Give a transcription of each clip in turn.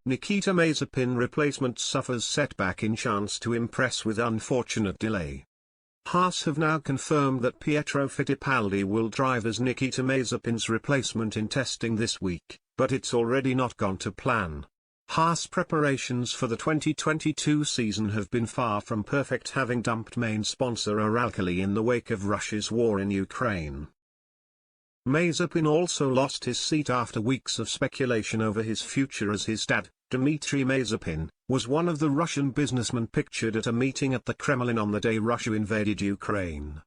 Nikita Mazepin replacement suffers setback in chance to impress with unfortunate delay. Haas have now confirmed that Pietro Fittipaldi will drive as Nikita Mazepin's replacement in testing this week, but it's already not gone to plan. Haas preparations for the 2022 season have been far from perfect, having dumped main sponsor Uralkali in the wake of Russia's war in Ukraine. Mazepin also lost his seat after weeks of speculation over his future, as his dad, Dmitry Mazepin, was one of the Russian businessmen pictured at a meeting at the Kremlin on the day Russia invaded Ukraine.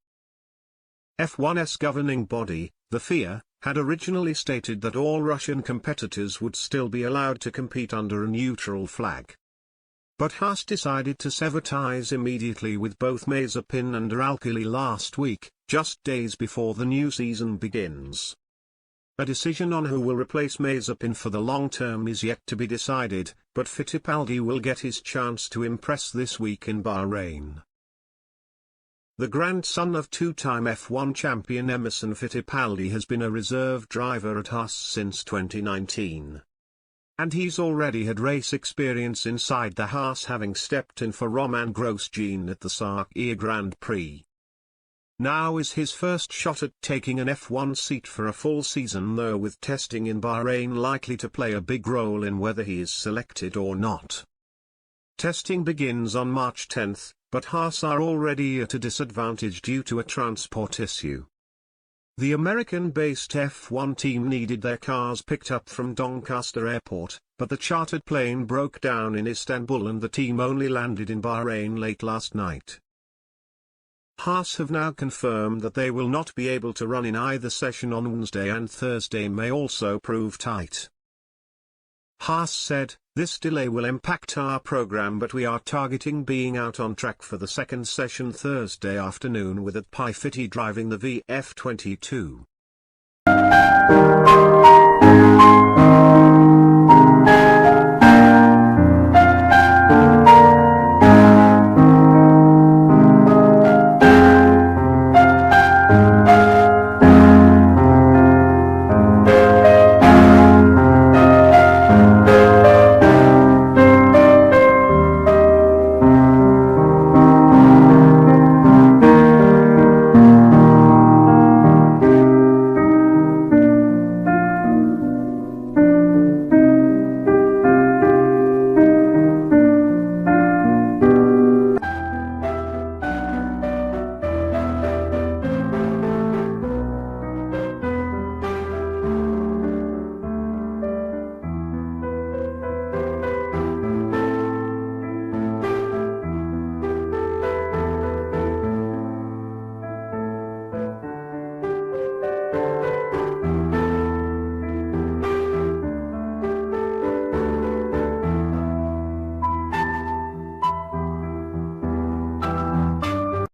F1's governing body, the FIA, had originally stated that all Russian competitors would still be allowed to compete under a neutral flag. But Haas decided to sever ties immediately with both Mazepin and Uralkali last week, just days before the new season begins. A decision on who will replace Mazepin for the long term is yet to be decided, but Fittipaldi will get his chance to impress this week in Bahrain. The grandson of two-time F1 champion Emerson Fittipaldi has been a reserve driver at Haas since 2019. And he's already had race experience inside the Haas, having stepped in for Romain Grosjean at the Sakhir Grand Prix. Now is his first shot at taking an F1 seat for a full season, though with testing in Bahrain likely to play a big role in whether he is selected or not. Testing begins on March 10, but Haas are already at a disadvantage due to a transport issue. The American-based F1 team needed their cars picked up from Doncaster Airport, but the chartered plane broke down in Istanbul and the team only landed in Bahrain late last night. Haas have now confirmed that they will not be able to run in either session on Wednesday, and Thursday may also prove tight. Haas said, "This delay will impact our program, but we are targeting being out on track for the second session Thursday afternoon with Piefiti driving the VF22.